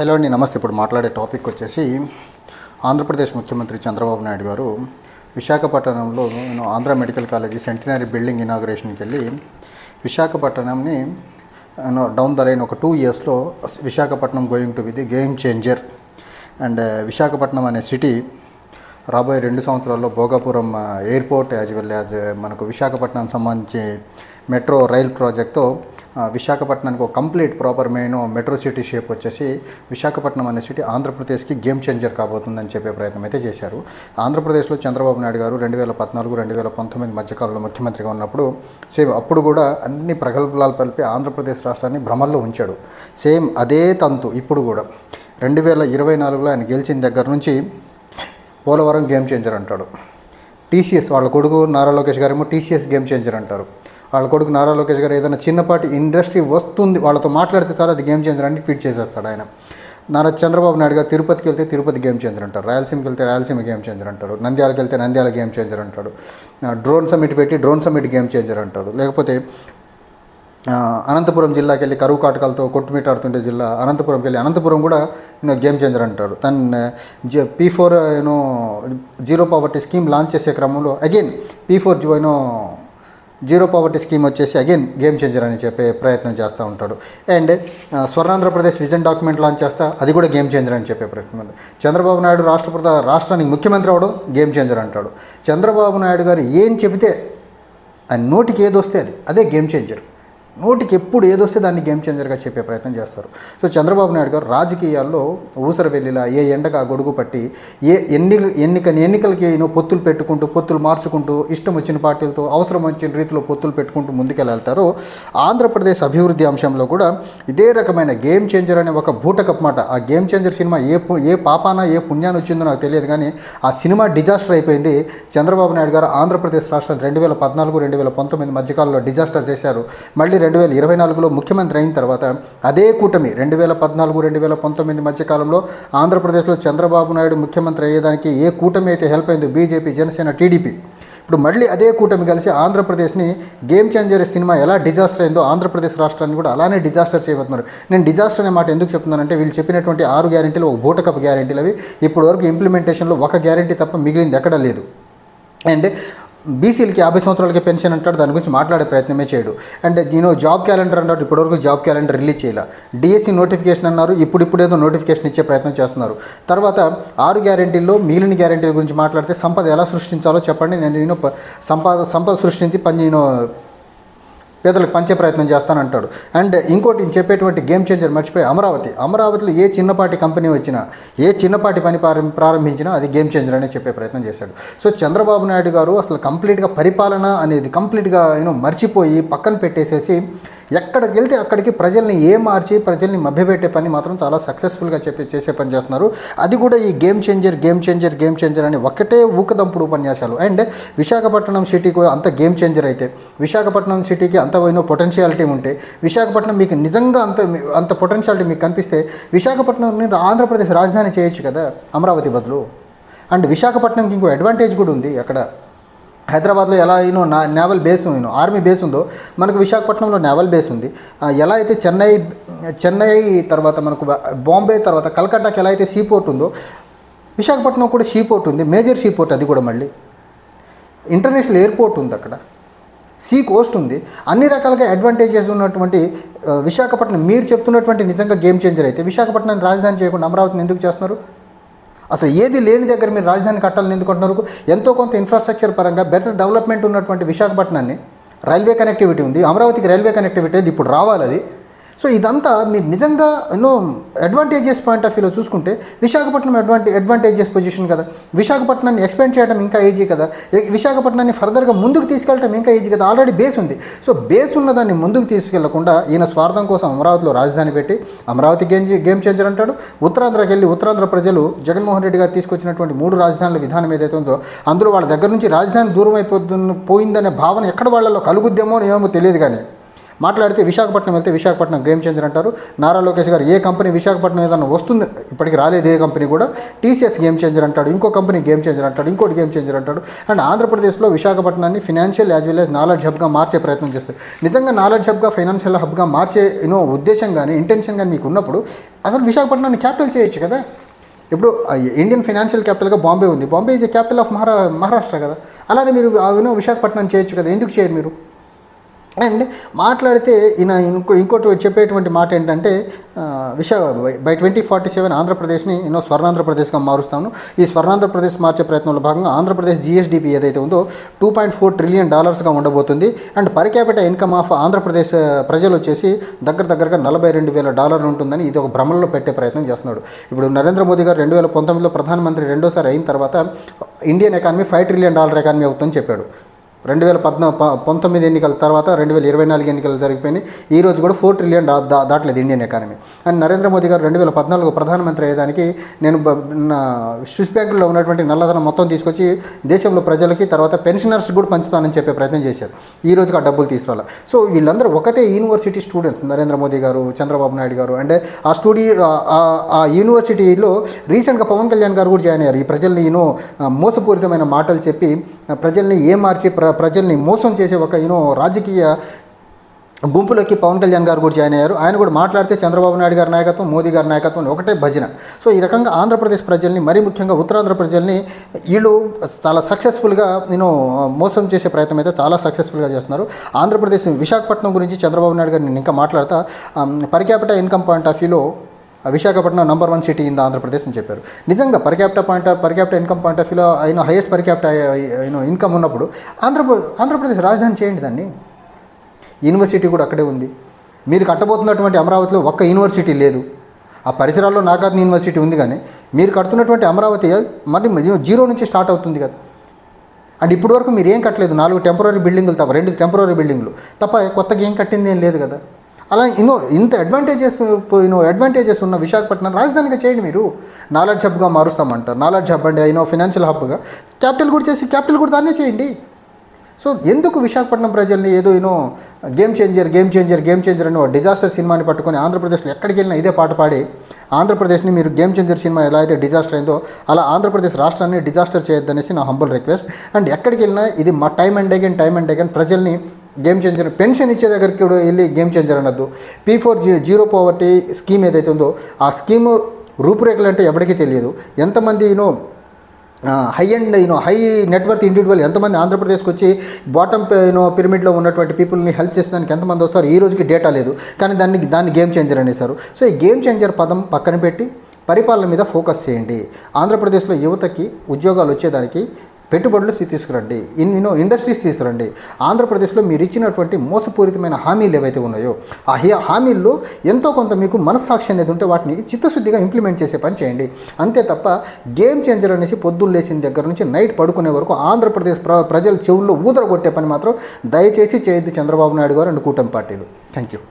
Hello అండి, నమస్తే. ఇప్పుడు మాట్లాడే టాపిక్ వచ్చేసి ఆంధ్రప్రదేశ్ ముఖ్యమంత్రి చంద్రబాబు నాయుడు గారు విశాఖపట్నంలో Andhra medical college centenary building ఇనాగ్రేషన్కి వెళ్ళి విశాఖపట్నంని డౌన్ ద లైన్ ఒక 2 yearsలో Visakhapatnam going to be the game changer and Visakhapatnam అనే సిటీ రాబోయే 2 సంవత్సరాల్లో Bhogapuram airport as well as మనకు విశాఖపట్నం సంబంధించి మెట్రో రైల్ ప్రాజెక్ట్తో విశాఖపట్నానికి ఒక complete proper metro city shape వచ్చేసి విశాఖపట్నం అనే సిటీ ఆంధ్రప్రదేశ్కి గేమ్ చేంజర్ కాబోతుందని చెప్పే ప్రయత్నం అయితే చేశారు. ఆంధ్రప్రదేశ్లో చంద్రబాబు నాయుడు గారు 2014-2019 మధ్యకాలంలో ముఖ్యమంత్రిగా ఉన్నప్పుడు సేమ్ అప్పుడు కూడా అన్ని ప్రగల్భాలు పలిపి ఆంధ్రప్రదేశ్ రాష్ట్రాన్ని భ్రమల్లో ఉంచాడు. సేమ్ అదే తంతు ఇప్పుడు కూడా 2024లో ఆయన గెలిచిన దగ్గర నుంచి పోలవరం గేమ్ చేంజర్ అంటాడు. టీసీఎస్ వాళ్ళ కొడుకు నారా లోకేష్ గారేమో టీసీఎస్ గేమ్ చేంజర్ అంటారు. వాళ్ళ కొడుకు నారా లోకేష్ గారు ఏదైనా చిన్నపాటి ఇండస్ట్రీ వస్తుంది వాళ్ళతో మాట్లాడితే సార్ అది గేమ్ చేంజర్ అని ట్వీట్ చేసేస్తాడు ఆయన. చంద్రబాబు నాయుడు గారు తిరుపతికి వెళ్తే తిరుపతి గేమ్ చేంజర్ అంటారు, రాయలసీమకి వెళ్తే రాయలసీమ గేమ్ చేంజర్ అంటారు, నంద్యాలకు వెళ్తే నంద్యాల గేమ్ చేంజర్ అంటాడు, డ్రోన్ సమ్మిట్ పెట్టి డ్రోన్ సమ్మిట్ గేమ్ చేంజర్ అంటాడు. లేకపోతే అనంతపురం జిల్లాకి వెళ్ళి కరువు కాటకాలతో కొట్టుమిట్టాడుతుంటే జిల్లా అనంతపురంకి వెళ్ళి అనంతపురం కూడా గేమ్ చేంజర్ అంటాడు. తను P4 zero poverty scheme launch చేసే క్రమంలో again P4 zero poverty scheme వచ్చేసి అగైన్ గేమ్ చేంజర్ అని చెప్పే ప్రయత్నం చేస్తూ ఉంటాడు. And Swarnandhra Pradesh vision document launch చేస్తా అది కూడా గేమ్ చేంజర్ అని చెప్పే ప్రయత్నం. చంద్రబాబు నాయుడు రాష్ట్రానికి ముఖ్యమంత్రి అవడం గేమ్ చేంజర్ అంటాడు. చంద్రబాబు నాయుడు గారు ఏం చెబితే ఆయన నోటికి ఏదొస్తే అదే గేమ్ చేంజర్. నోటికి ఎప్పుడు ఏదొస్తే దాన్ని గేమ్ చేంజర్గా చెప్పే ప్రయత్నం చేస్తారు. సో చంద్రబాబు నాయుడు గారు రాజకీయాల్లో ఊసరవెల్లిలా ఏ ఎండగా గొడుగు పట్టి ఎన్నికలకి పొత్తులు పెట్టుకుంటూ పొత్తులు మార్చుకుంటూ ఇష్టం వచ్చిన పార్టీలతో అవసరం వచ్చిన రీతిలో పొత్తులు పెట్టుకుంటూ ముందుకెళ్తారు. ఆంధ్రప్రదేశ్ అభివృద్ధి అంశంలో కూడా ఇదే రకమైన గేమ్ చేంజర్ అనే ఒక బూటకప్ మాట. ఆ గేమ్ చేంజర్ సినిమా ఏ పాపాన ఏ పుణ్యాన్ని వచ్చిందో నాకు తెలియదు, కానీ ఆ సినిమా డిజాస్టర్ అయిపోయింది. చంద్రబాబు నాయుడు గారు ఆంధ్రప్రదేశ్ రాష్ట్రాన్ని 2014-2019 మధ్యకాలంలో డిజాస్టర్ చేశారు. మళ్ళీ 2024లో ముఖ్యమంత్రి అయిన తర్వాత అదే కూటమి 2014-2019 మధ్యకాలంలో ఆంధ్రప్రదేశ్లో చంద్రబాబు నాయుడు ముఖ్యమంత్రి అయ్యేదానికి ఏ కూటమి అయితే హెల్ప్ అయిందో బీజేపీ, జనసేన, టీడీపీ, ఇప్పుడు మళ్ళీ అదే కూటమి కలిసి ఆంధ్రప్రదేశ్ని గేమ్ చేంజర్ సినిమా ఎలా డిజాస్టర్ అయిందో ఆంధ్రప్రదేశ్ రాష్ట్రాన్ని కూడా అలానే డిజాస్టర్ చేయబోతున్నారు. నేను డిజాస్టర్ అనే మాట ఎందుకు చెప్తున్నానంటే వీళ్ళు చెప్పినటువంటి 6 గ్యారెంటీలు ఒక బూటకప్ గ్యారెంటీలు అవి. ఇప్పటి వరకు ఇంప్లిమెంటేషన్లో ఒక గ్యారెంటీ తప్ప మిగిలింది ఎక్కడా లేదు. అండ్ బీసీలకి 50 సంవత్సరాలకి పెన్షన్ అంటాడు, దాని గురించి మాట్లాడే ప్రయత్నమే చేయడు. అండ్ జాబ్ క్యాలెండర్ అన్నారు, ఇప్పటివరకు జాబ్ క్యాలెండర్ రిలీజ్ చేయాల. డిఎస్సి నోటిఫికేషన్ అన్నారు, ఇప్పుడేదో నోటిఫికేషన్ ఇచ్చే ప్రయత్నం చేస్తున్నారు. తర్వాత 6 గ్యారెంటీల్లో మిగిలిన గ్యారెంటీల గురించి మాట్లాడితే సంపద ఎలా సృష్టించాలో చెప్పండి, నేను సంపద సృష్టించి పేదలకు పంచే ప్రయత్నం చేస్తానంటాడు. అండ్ ఇంకోటి చెప్పేటువంటి గేమ్ చేంజర్ మర్చిపోయి అమరావతిలో ఏ చిన్నపాటి కంపెనీ వచ్చినా ఏ చిన్నపాటి పని ప్రారంభించినా అది గేమ్ చేంజర్ అనే చెప్పే ప్రయత్నం చేశాడు. సో చంద్రబాబు నాయుడు గారు అసలు కంప్లీట్గా పరిపాలన అనేది కంప్లీట్గా మర్చిపోయి పక్కన పెట్టేసేసి ఎక్కడికి వెళ్తే అక్కడికి ప్రజల్ని ప్రజల్ని మభ్యపెట్టే పని మాత్రం చాలా సక్సెస్ఫుల్గా చేసే పని చేస్తున్నారు. అది కూడా ఈ గేమ్ చేంజర్ అని ఒకటే ఊకదంపుడు ఉపన్యాసాలు. అండ్ విశాఖపట్నం సిటీకి అంత గేమ్ చేంజర్ అయితే విశాఖపట్నం సిటీకి అంత పొటెన్షియాలిటీ ఉంటే విశాఖపట్నం మీకు నిజంగా అంత పొటెన్షియాలిటీ మీకు కనిపిస్తే విశాఖపట్నం ఆంధ్రప్రదేశ్ రాజధాని చేయొచ్చు కదా అమరావతి బదులు. అండ్ విశాఖపట్నంకి ఇంకో అడ్వాంటేజ్ కూడా ఉంది. అక్కడ హైదరాబాద్లో ఎలా నేవల్ బేస్ ఆర్మీ బేస్ ఉందో మనకు విశాఖపట్నంలో నేవల్ బేస్ ఉంది. ఎలా అయితే చెన్నై తర్వాత మనకు బాంబే తర్వాత కలకట్టాకి ఎలా అయితే సీపోర్ట్ ఉందో విశాఖపట్నం కూడా సీపోర్ట్ ఉంది, మేజర్ సీపోర్ట్. అది కూడా మళ్ళీ ఇంటర్నేషనల్ ఎయిర్పోర్ట్ ఉంది, అక్కడ సీ కోస్ట్ ఉంది. అన్ని రకాలుగా అడ్వాంటేజెస్ ఉన్నటువంటి విశాఖపట్నం మీరు చెప్తున్నటువంటి నిజంగా గేమ్ చేంజర్ అయితే విశాఖపట్నాన్ని రాజధాని చేయకుండా అమరావతిని ఎందుకు చేస్తున్నారు? అసలు ఏది లేని దగ్గర మీరు రాజధాని కట్టాలని ఎందుకుంటున్నారు? ఎంతో కొంత ఇన్ఫ్రాస్ట్రక్చర్ పరంగా బెటర్ డెవలప్మెంట్ ఉన్నటువంటి విశాఖపట్నాన్ని రైల్వే కనెక్టివిటీ ఉంది, అమరావతికి రైల్వే కనెక్టివిటీ అది ఇప్పుడు రావాలి. అది సో ఇదంతా మీరు నిజంగా అడ్వాంటేజెస్ పాయింట్ ఆఫ్ వ్యూలో చూసుకుంటే విశాఖపట్నం అడ్వాంటేజెస్ పొజిషన్ కదా. విశాఖపట్నాన్ని ఎక్స్పాండ్ చేయడం ఇంకా ఈజీ కదా, విశాఖపట్నాన్ని ఫర్దర్గా ముందుకు తీసుకెళ్ళడం ఇంకా ఈజీ కదా. ఆల్రెడీ బేస్ ఉంది. సో బేస్ ఉన్నదాన్ని ముందుకు తీసుకెళ్లకుండా ఈయన స్వార్థం కోసం అమరావతిలో రాజధాని పెట్టి అమరావతి గేమ్ చేంజర్ అంటాడు. ఉత్తరాంధ్రకి వెళ్ళి ఉత్తరాంధ్ర ప్రజలు జగన్మోహన్ రెడ్డి గారు తీసుకొచ్చినటువంటి 3 రాజధానుల విధానం ఏదైతే ఉందో అందులో వాళ్ళ దగ్గర నుంచి రాజధాని దూరం పోయిందనే భావన ఎక్కడ వాళ్ళలో కలుగుద్దేమో ఏమో తెలియదు, కానీ మాట్లాడితే విశాఖపట్నం వెళ్తే విశాఖపట్నం గేమ్ చేంజర్ అంటారు. నారా లోకేష్ గారు ఏ కంపెనీ విశాఖపట్నం ఏదన్నా వస్తుంది, ఇప్పటికి రాలేదు ఏ కంపెనీ కూడా, టీసీఎస్ గేమ్ చేంజర్ అంటాడు, ఇంకో కంపెనీ గేమ్ చేంజర్ అంటాడు, ఇంకోటి గేమ్ చేంజర్ అంటాడు. అండ్ ఆంధ్రప్రదేశ్లో విశాఖపట్నాన్ని financial as well as knowledge హబ్గా మార్చే ప్రయత్నం చేస్తారు. నిజంగా నాలెడ్జ్ హబ్గా ఫైనాన్షియల్ హబ్గా మార్చే ఉద్దేశం కానీ ఇంటెన్షన్ కానీ మీకు ఉన్నప్పుడు అసలు విశాఖపట్నాన్ని క్యాపిటల్ చేయొచ్చు కదా. ఇప్పుడు ఇండియన్ ఫైనాన్షియల్ క్యాపిటల్గా బాంబే ఉంది, Bombay is capital of Maharashtra కదా. అలానే మీరు విశాఖపట్నం చేయొచ్చు కదా, ఎందుకు చేయరు మీరు? అండ్ మాట్లాడితే ఇంకోటి చెప్పేటువంటి మాట ఏంటంటే బై 2047 ఆంధ్రప్రదేశ్ని స్వర్ణాంధ్రప్రదేశ్గా మారుస్తాను. ఈ స్వర్ణాంధ్రప్రదేశ్ మార్చే ప్రయత్నంలో భాగంగా ఆంధ్రప్రదేశ్ జీఎస్డీపీ ఏదైతే ఉందో $2.4 ట్రిలియన్ ఉండబోతుంది. And per capital income of Andhra Pradesh ప్రజలు వచ్చేసి దగ్గరగా $42,000 ఉంటుందని ఇది ఒక భ్రమలో పెట్టే ప్రయత్నం చేస్తున్నాడు. ఇప్పుడు నరేంద్ర మోదీ గారు 2019లో ప్రధానమంత్రి రెండోసారి అయిన తర్వాత ఇండియన్ ఎకానమీ $5 ట్రిలియన్ ఎకానమీ అవుతుందని చెప్పాడు. 2019 ఎన్నికల తర్వాత 2024 ఎన్నికలు జరిగిపోయినాయి. ఈ రోజు కూడా $4 ట్రిలియన్ దాటలేదు Indian economy. And Narendra Modi గారు 2014 ప్రధానమంత్రి అయ్యేదానికి నేను స్విస్ బ్యాంకుల్లో ఉన్నటువంటి నల్లధనం మొత్తం తీసుకొచ్చి దేశంలో ప్రజలకి తర్వాత పెన్షనర్స్ కూడా పంచుతానని చెప్పే ప్రయత్నం చేశారు. ఈ రోజుకి ఆ డబ్బులు తీసుకురాలి. సో వీళ్ళందరూ ఒకటే యూనివర్సిటీ స్టూడెంట్స్, నరేంద్ర మోదీ గారు, చంద్రబాబు నాయుడు గారు. అంటే ఆ యూనివర్సిటీలో రీసెంట్గా పవన్ కళ్యాణ్ గారు కూడా జాయిన్ అయ్యారు. ఈ ప్రజల్ని మోసపూరితమైన మాటలు చెప్పి ప్రజల్ని ఏమార్చి ప్రజల్ని మోసం చేసే ఒక రాజకీయ గుంపులోకి పవన్ కళ్యాణ్ గారు కూడా జాయిన్ అయ్యారు. ఆయన కూడా మాట్లాడితే చంద్రబాబు నాయుడు గారి నాయకత్వం, మోదీ గారి నాయకత్వం ఒకటే భజన. సో ఈ రకంగా ఆంధ్రప్రదేశ్ ప్రజల్ని, మరీ ముఖ్యంగా ఉత్తరాంధ్ర ప్రజల్ని వీళ్ళు చాలా సక్సెస్ఫుల్గా మోసం చేసే ప్రయత్నం అయితే చాలా సక్సెస్ఫుల్గా చేస్తున్నారు. ఆంధ్రప్రదేశ్ విశాఖపట్నం గురించి చంద్రబాబు నాయుడు గారు నేను ఇంకా మాట్లాడతా per capital income point of వ్యూలో Visakhapatnam number 1 city in Andhra Pradesh అని చెప్పారు. నిజంగా per capital income point of వ్యూలో హైయెస్ట్ పర్ క్యాపిటల్ ఇన్కమ్ ఉన్నప్పుడు ఆంధ్రప్రదేశ్ రాజధాని చేయండి దాన్ని. యూనివర్సిటీ కూడా అక్కడే ఉంది. మీరు కట్టబోతున్నటువంటి అమరావతిలో ఒక్క యూనివర్సిటీ లేదు. ఆ పరిసరాల్లో నాగార్జున యూనివర్సిటీ ఉంది, కానీ మీరు కడుతున్నటువంటి అమరావతి మళ్ళీ జీరో నుంచి స్టార్ట్ అవుతుంది కదా. అండ్ ఇప్పటి వరకు మీరు ఏం కట్టలేదు, 4 టెంపరీ బిల్డింగులు తప్ప, 2 టెంపరీ బిల్డింగులు తప్ప కొత్తగా ఏం కట్టింది ఏం లేదు కదా. అలా ఇంత అడ్వాంటేజెస్ ఉన్న విశాఖపట్నం రాజధానిగా చేయండి. మీరు నాలెడ్జ్ హబ్గా మారుస్తామంటారు. నాలెడ్జ్ హబ్ అంటే ఫినాన్షియల్ హబ్గా క్యాపిటల్ కూడా దాన్నే చేయండి. సో ఎందుకు విశాఖపట్నం ప్రజల్ని ఏదో గేమ్ చేంజర్ అని డిజాస్టర్ సినిమాని పట్టుకొని ఆంధ్రప్రదేశ్లో ఎక్కడికి వెళ్ళినా ఇదే పాట పాడి ఆంధ్రప్రదేశ్ని మీరు గేమ్ చేంజర్ సినిమా ఎలా అయితే డిజాస్టర్ అయిందో అలా ఆంధ్రప్రదేశ్ రాష్ట్రాన్ని డిజాస్టర్ చేయొద్దనేసి నా హంబుల్ రిక్వెస్ట్. అండ్ ఎక్కడికి వెళ్ళినా ఇది మా టైమ్ అండ్ అగైన్ ప్రజల్ని గేమ్ చేంజర్, పెన్షన్ ఇచ్చే దగ్గరికి కూడా వెళ్ళి గేమ్ చేంజర్ అనొద్దు. P4 జీరో పావర్టీ స్కీమ్ ఏదైతే ఉందో ఆ స్కీము రూపురేఖలు అంటే ఎవరికీ తెలియదు. ఎంతమంది హై నెట్వర్త్ ఇండివిజువల్ ఎంతమంది ఆంధ్రప్రదేశ్కి వచ్చి బాటమ్ పిరమిడ్లో ఉన్నటువంటి పీపుల్ని హెల్ప్ చేసేదానికి ఎంతమంది వస్తారు ఈ రోజుకి డేటా లేదు, కానీ దాన్ని గేమ్ చేంజర్ అనేసారు. సో ఈ గేమ్ చేంజర్ పదం పక్కన పెట్టి పరిపాలన మీద ఫోకస్ చేయండి. ఆంధ్రప్రదేశ్లో యువతకి ఉద్యోగాలు వచ్చేదానికి పెట్టుబడులు తీసుకురండి, ఇండస్ట్రీస్ తీసుకురండి. ఆంధ్రప్రదేశ్లో మీరు ఇచ్చినటువంటి మోసపూరితమైన హామీలు ఏవైతే ఉన్నాయో ఆ హామీల్లో ఎంతో కొంత మీకు మనస్సాక్షి అనేది ఉంటే వాటిని చిత్తశుద్ధిగా ఇంప్లిమెంట్ చేసే పని చేయండి. అంతే తప్ప గేమ్ చేంజర్ అనేసి పొద్దున్న లేచిన దగ్గర నుంచి నైట్ పడుకునే వరకు ఆంధ్రప్రదేశ్ ప్రజల చెవుల్లో ఊదరగొట్టే పని మాత్రం దయచేసి చేయొద్దు చంద్రబాబు నాయుడు గారు అండ్ కూటమి పార్టీలు. Thank you.